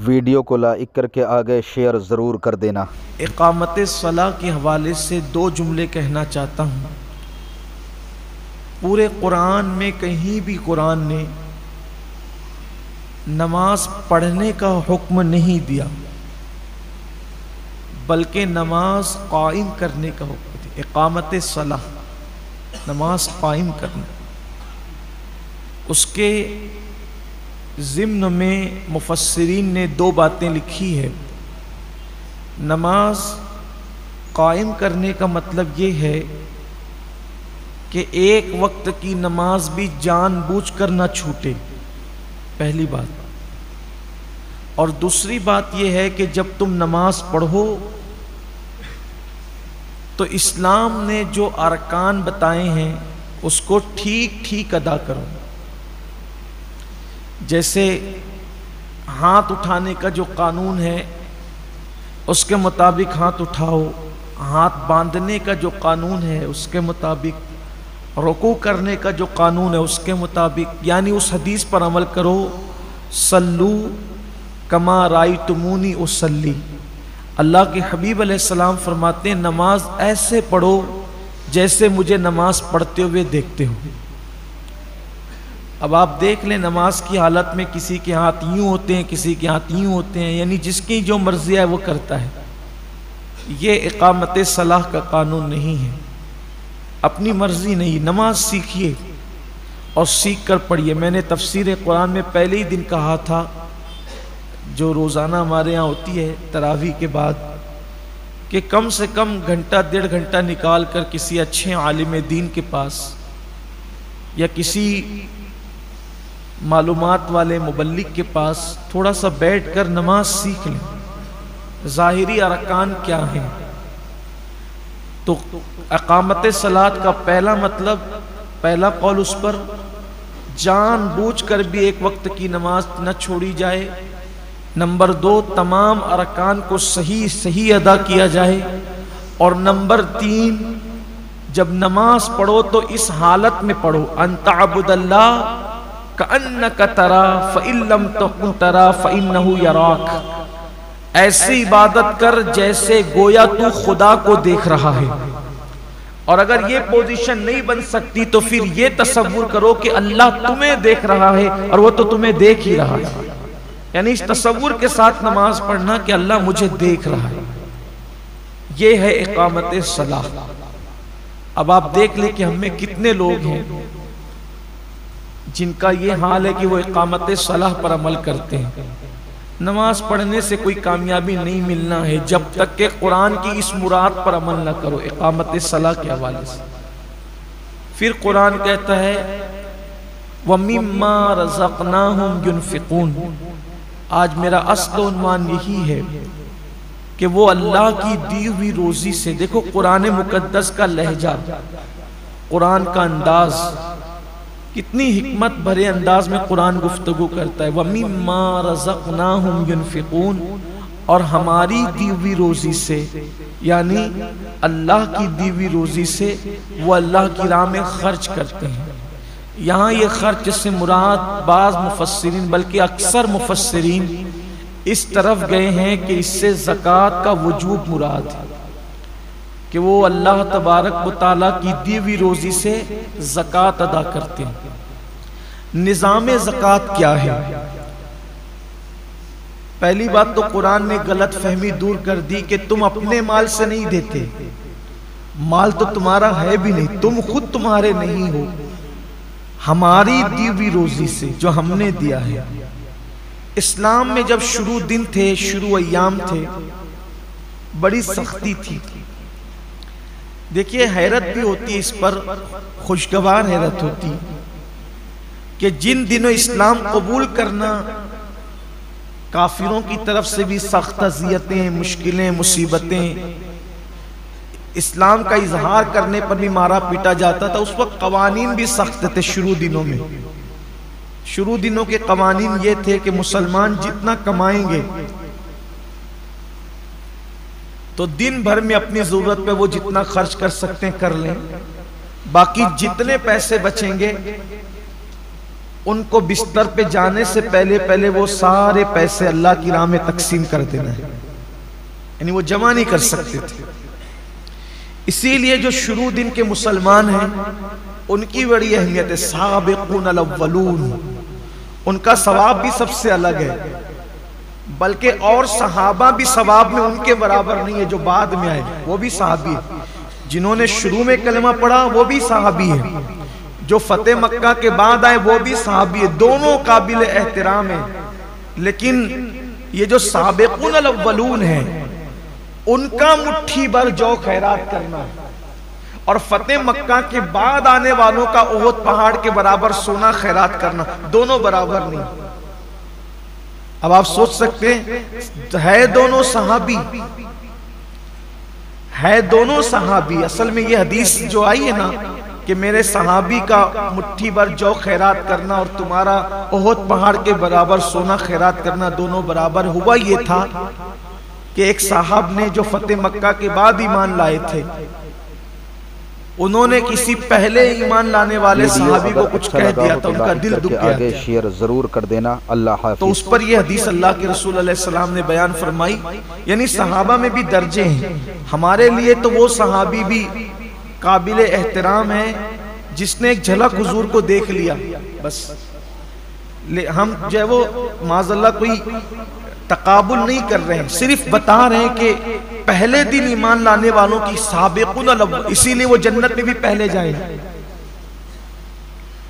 Video کو like کر کے آگے شیئر ضرور کر دینا۔ اقامت صلاح کے حوالے سے دو جملے کہنا چاہتا ہوں۔ پورے قرآن میں کہیں بھی قرآن نے نماز پڑھنے کا حکم نہیں دیا، بلکہ نماز قائم کرنے کا حکم دیا۔ اقامت صلاح، نماز قائم کرنا۔ اس کے ضمن میں مفسرین نے دو باتیں لکھی ہے۔ نماز قائم کرنے کا مطلب یہ ہے کہ ایک وقت کی نماز بھی جان بوجھ کر نہ چھوٹے، پہلی بات۔ اور دوسری بات یہ ہے کہ جب تم نماز پڑھو تو اسلام نے جو ارکان بتائے ہیں اس کو ٹھیک ٹھیک ادا کرو۔ جیسے ہاتھ اٹھانے کا جو قانون ہے اس کے مطابق ہاتھ اٹھاؤ، ہاتھ باندھنے کا جو قانون ہے اس کے مطابق، رکوع کرنے کا جو قانون ہے اس کے مطابق، یعنی اس حدیث پر عمل کرو، صلو کما رأیتمونی اصلی۔ اللہ کے حبیب علیہ السلام فرماتے ہیں نماز ایسے پڑھو جیسے مجھے نماز پڑھتے ہوئے دیکھتے ہو۔ اب آپ دیکھ لیں نماز کی حالت میں کسی کے ہاتھ یوں ہوتے ہیں، کسی کے ہاتھ یوں ہوتے ہیں، یعنی جس کی جو مرضی ہے وہ کرتا ہے۔ یہ اقامت صلاح کا قانون نہیں ہے، اپنی مرضی نہیں۔ نماز سیکھیے اور سیکھ کر پڑھیے۔ میں نے تفسیر قرآن میں پہلے ہی دن کہا تھا، جو روزانہ ہمارے ہاں ہوتی ہے تراویح کے بعد، کہ کم سے کم گھنٹہ ڈیڑھ گھنٹہ نکال کر کسی اچھے عالم دین کے پاس یا کسی معلومات والے مبلغ کے پاس تھوڑا سا بیٹھ کر نماز سیکھ لیں، ظاہری ارکان کیا ہیں۔ تو اقامت صلاۃ کا پہلا مطلب، پہلا قول اس پر جان بوجھ کر بھی ایک وقت کی نماز نہ چھوڑی جائے۔ نمبر دو، تمام ارکان کو صحیح ادا کیا جائے۔ اور نمبر تین، جب نماز پڑھو تو اس حالت میں پڑھو، ان تعبد اللہ کأنک ترا فإن لم تکن ترا فإنہ یراک۔ ایسی عبادت کر جیسے گویا تو خدا کو دیکھ رہا ہے۔ اور اگر یہ پوزیشن نہیں بن سکتی تو پھر یہ تصور کرو کہ اللہ تمہیں دیکھ رہا ہے اور وہ تو تمہیں دیکھ ہی رہا ہے، یعنی اس تصور کے ساتھ نماز پڑھنا کہ اللہ مجھے دیکھ رہا ہے۔ یہ ہے اقامت صلاح۔ اب آپ دیکھ لیں کہ ہم میں کتنے لوگ ہیں جن کا یہ حال ہے کہ وہ اقامت صلاح پر عمل کرتے ہیں۔ نماز پڑھنے سے کوئی کامیابی نہیں ملنا ہے جب تک کہ قرآن کی اس مراد پر عمل نہ کرو، اقامت صلاح کے حوالے سے۔ پھر قرآن کہتا ہے وَمِمَّا رَزَقْنَاهُمْ يُنْفِقُونَ۔ آج میرا اصل عنوان یہی ہے کہ وہ اللہ کی دی ہوئی روزی سے، دیکھو قرآن مقدس کا لہجہ، قرآن کا انداز، کتنی حکمت بھرے انداز میں قرآن گفتگو کرتا ہے۔ وَمِمَّا رَزَقْنَاهُمْ يُنْفِقُونَ، اور ہماری دی ہوئی روزی سے، یعنی اللہ کی دی ہوئی روزی سے وہ اللہ کی راہ میں خرچ کرتے ہیں۔ یہاں یہ خرچ سے مراد بعض مفسرین بلکہ اکثر مفسرین اس طرف گئے ہیں کہ اس سے زکوٰۃ کا وجوب مراد ہے، کہ وہ اللہ تبارک و تعالیٰ کی دی ہوئی روزی سے زکوٰۃ ادا کرتے ہیں۔ نظام زکوٰۃ کیا ہے؟ پہلی بات تو قرآن نے غلط فہمی دور کر دی کہ تم اپنے مال سے نہیں دیتے، مال تو تمہارا ہے بھی نہیں، تم خود تمہارے نہیں ہو، ہماری دی ہوئی روزی سے جو ہم نے دیا ہے۔ اسلام میں جب شروع دن تھے، شروع ایام تھے، بڑی سختی تھی۔ دیکھیے حیرت بھی ہوتی اس پر، خوشگوار حیرت ہوتی کہ جن دنوں اسلام قبول کرنا کافروں کی طرف سے بھی سخت اذیتیں، مشکلیں، مصیبتیں، اسلام کا اظہار کرنے پر بھی مارا پیٹا جاتا تھا، اس وقت قوانین بھی سخت تھے۔ شروع دنوں میں، شروع دنوں کے قوانین یہ تھے کہ مسلمان جتنا کمائیں گے تو دن بھر میں اپنی ضرورت پہ وہ جتنا خرچ کر سکتے ہیں کر لیں، باقی جتنے پیسے بچیں گے ان کو بستر پہ جانے سے پہلے وہ سارے پیسے اللہ کی راہ میں تقسیم کر دینا ہے، یعنی وہ جمع نہیں کر سکتے تھے۔ اسی لیے جو شروع دن کے مسلمان ہیں ان کی بڑی اہمیت ہے، سابقون الاولون، ان کا ثواب بھی سب سے الگ ہے، بلکہ اور صحابہ بھی ثواب میں ان کے برابر نہیں ہے۔ جو بعد میں آئے وہ بھی صحابی ہے، جنہوں نے شروع میں کلمہ پڑھا وہ بھی صحابی ہے، جو فتح مکہ کے بعد آئے وہ بھی صحابی ہے، دونوں قابل احترام ہیں۔ لیکن یہ جو سابقون الاولون ہیں ان کا مٹھی بھر جو خیرات کرنا اور فتح مکہ کے بعد آنے والوں کا احد پہاڑ کے برابر سونا خیرات کرنا، دونوں برابر نہیں۔ اب آپ سوچ سکتے ہیں، ہے دونوں صحابی، ہے دونوں صحابی۔ اصل میں یہ حدیث جو آئی ہے نا کہ میرے صحابی کا مٹھی بھر جو خیرات کرنا اور تمہارا احد پہاڑ کے برابر سونا خیرات کرنا دونوں برابر، ہوا یہ تھا کہ ایک صاحب نے جو فتح مکہ کے بعد ایمان لائے تھے، انہوں نے کسی پہلے ایمان لانے والے صحابی کو کچھ کہہ دیا تھا، ان کا دل دکھ گیا تھا، شیئر ضرور کر دینا۔ اللہ حافظ۔ تو اس پر یہ حدیث اللہ کے رسول علیہ السلام نے بیان فرمائی، یعنی صحابہ میں بھی درجے ہیں۔ ہمارے لیے تو وہ صحابی بھی قابل احترام ہے جس نے ایک جھلک حضور کو دیکھ لیا، بس ہم جو ہے وہ معاذ اللہ کوئی تقابل نہیں کر رہے ہیں، صرف بتا رہے ہیں کہ پہلے دن ایمان لانے والوں کی سابقون الاول، اسی لیے وہ جنت میں بھی پہلے جائیں گے،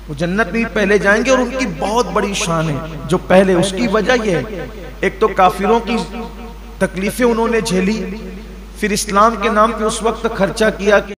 وہ جنت میں بھی پہلے جائیں گے، اور ان کی بہت بڑی شان ہے جو پہلے۔ اس کی وجہ یہ ہے، ایک تو کافروں کی تکلیفیں انہوں نے جھیلی، پھر اسلام کے نام پہ اس وقت خرچہ کیا کہ